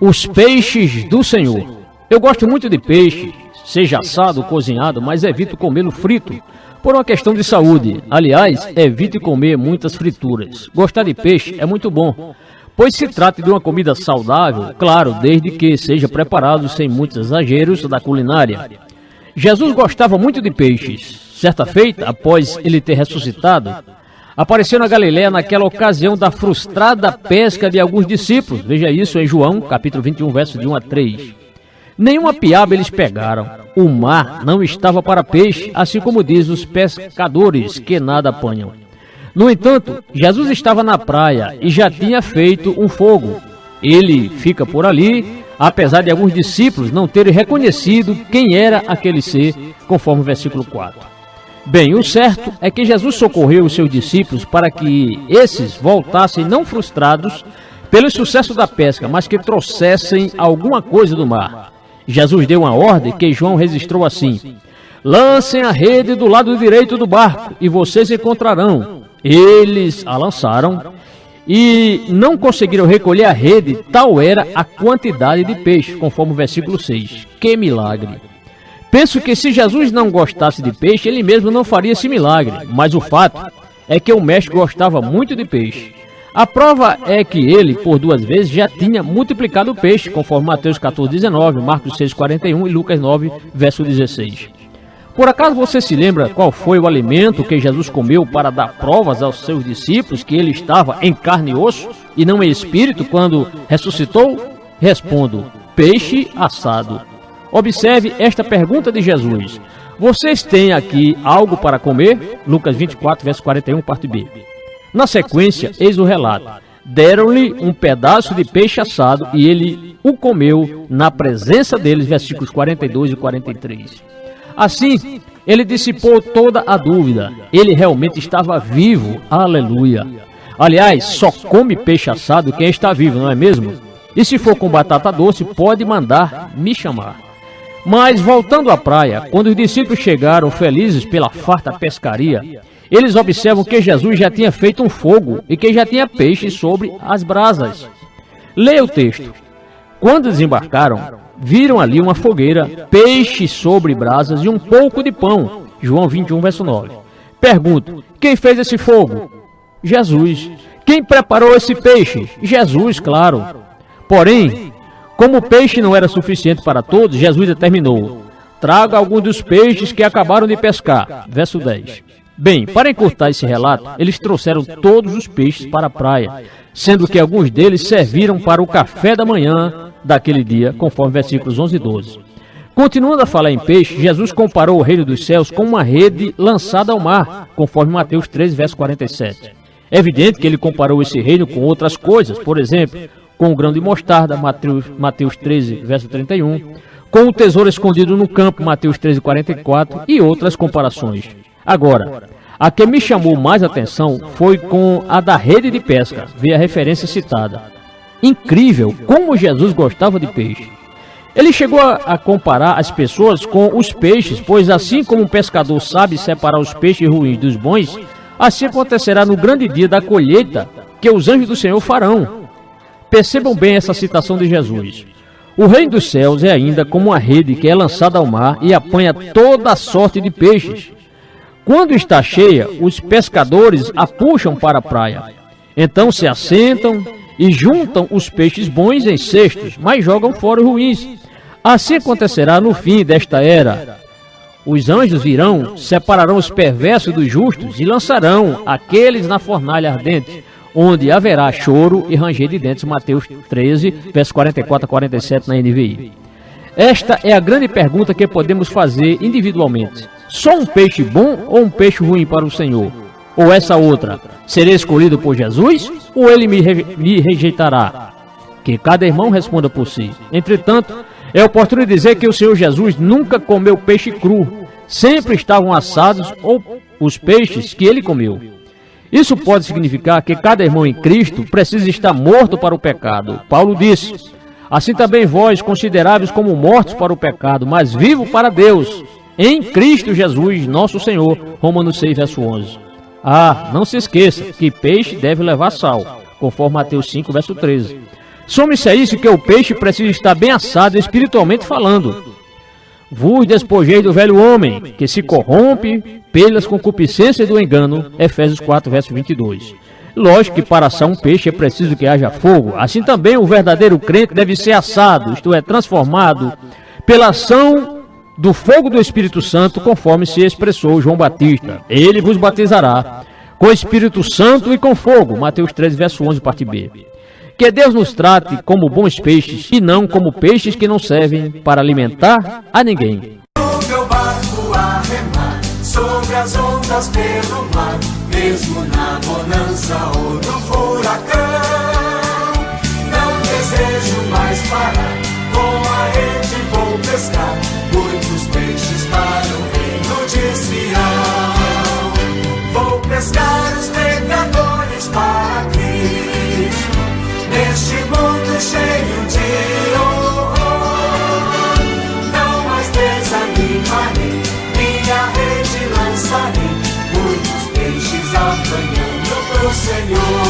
Os peixes do Senhor. Eu gosto muito de peixe, seja assado ou cozinhado, mas evito comê-lo frito, por uma questão de saúde. Aliás, evite comer muitas frituras. Gostar de peixe é muito bom, pois se trata de uma comida saudável, claro, desde que seja preparado sem muitos exageros da culinária. Jesus gostava muito de peixes. Certa feita, após ele ter ressuscitado, apareceu na Galiléia naquela ocasião da frustrada pesca de alguns discípulos. Veja isso em João, capítulo 21, versos de 1 a 3. Nenhuma piaba eles pegaram. O mar não estava para peixe, assim como diz os pescadores que nada apanham. No entanto, Jesus estava na praia e já tinha feito um fogo. Ele fica por ali, apesar de alguns discípulos não terem reconhecido quem era aquele ser, conforme o versículo 4. Bem, o certo é que Jesus socorreu os seus discípulos para que esses voltassem não frustrados pelo sucesso da pesca, mas que trouxessem alguma coisa do mar. Jesus deu uma ordem que João registrou assim: lancem a rede do lado direito do barco e vocês encontrarão. Eles a lançaram e não conseguiram recolher a rede, tal era a quantidade de peixe, conforme o versículo 6. Que milagre! Penso que se Jesus não gostasse de peixe, ele mesmo não faria esse milagre, mas o fato é que o mestre gostava muito de peixe. A prova é que ele, por 2 vezes, já tinha multiplicado o peixe, conforme Mateus 14:19, Marcos 6:41 e Lucas 9, verso 16. Por acaso você se lembra qual foi o alimento que Jesus comeu para dar provas aos seus discípulos que ele estava em carne e osso e não em espírito quando ressuscitou? Respondo: peixe assado. Observe esta pergunta de Jesus: vocês têm aqui algo para comer? Lucas 24, verso 41, parte B. Na sequência, eis o relato: deram-lhe um pedaço de peixe assado e ele o comeu na presença deles, versículos 42 e 43. Assim, ele dissipou toda a dúvida. Ele realmente estava vivo. Aleluia! Aliás, só come peixe assado quem está vivo, não é mesmo? E se for com batata doce, pode mandar me chamar. Mas voltando à praia, quando os discípulos chegaram felizes pela farta pescaria, eles observam que Jesus já tinha feito um fogo e que já tinha peixe sobre as brasas. Leia o texto. Quando desembarcaram, viram ali uma fogueira, peixe sobre brasas e um pouco de pão. João 21, verso 9. Pergunto: quem fez esse fogo? Jesus. Quem preparou esse peixe? Jesus, claro. Porém, como o peixe não era suficiente para todos, Jesus determinou: traga alguns dos peixes que acabaram de pescar. Verso 10. Bem, para encurtar esse relato, eles trouxeram todos os peixes para a praia, sendo que alguns deles serviram para o café da manhã daquele dia, conforme versículos 11 e 12. Continuando a falar em peixe, Jesus comparou o reino dos céus com uma rede lançada ao mar, conforme Mateus 13, verso 47. É evidente que ele comparou esse reino com outras coisas, por exemplo, com o grão de mostarda, Mateus 13, verso 31, com o tesouro escondido no campo, Mateus 13, 44, e outras comparações. Agora, a que me chamou mais atenção foi com a da rede de pesca, veja a referência citada. Incrível como Jesus gostava de peixe. Ele chegou a comparar as pessoas com os peixes, pois assim como um pescador sabe separar os peixes ruins dos bons, assim acontecerá no grande dia da colheita que os anjos do Senhor farão. Percebam bem essa citação de Jesus. O reino dos céus é ainda como uma rede que é lançada ao mar e apanha toda a sorte de peixes. Quando está cheia, os pescadores a puxam para a praia. Então se assentam e juntam os peixes bons em cestos, mas jogam fora os ruins. Assim acontecerá no fim desta era. Os anjos virão, separarão os perversos dos justos e lançarão aqueles na fornalha ardente, onde haverá choro e ranger de dentes. Mateus 13, verso 44 a 47 na NVI. Esta é a grande pergunta que podemos fazer individualmente. Só um peixe bom ou um peixe ruim para o Senhor? Ou essa outra, serei escolhido por Jesus ou ele me rejeitará? Que cada irmão responda por si. Entretanto, é oportuno dizer que o Senhor Jesus nunca comeu peixe cru. Sempre estavam assados ou os peixes que ele comeu. Isso pode significar que cada irmão em Cristo precisa estar morto para o pecado. Paulo disse: assim também vós consideráveis como mortos para o pecado, mas vivos para Deus, em Cristo Jesus, nosso Senhor. Romanos 6, verso 11. Não se esqueça que peixe deve levar sal, conforme Mateus 5, verso 13. Some-se a isso que o peixe precisa estar bem assado espiritualmente falando. Vos despojeis do velho homem, que se corrompe pelas concupiscências do engano. Efésios 4, verso 22. Lógico que para assar um peixe é preciso que haja fogo. Assim também o verdadeiro crente deve ser assado, isto é, transformado pela ação do fogo do Espírito Santo, conforme se expressou João Batista. Ele vos batizará com o Espírito Santo e com fogo. Mateus 13, verso 11, parte B. Que Deus nos trate como bons peixes e não como peixes que não servem para alimentar a ninguém. O meu barco a remar sobre as ondas pelo mar, mesmo na bonança ou no furacão. Não desejo mais parar, com a rede vou pescar muitos peixes para o reino de Sião. Vou pescar os pecadores para Cristo, neste mundo cheio de horror. Não mais desanimarei, minha rede lançarei, muitos peixes apanhando pro Senhor.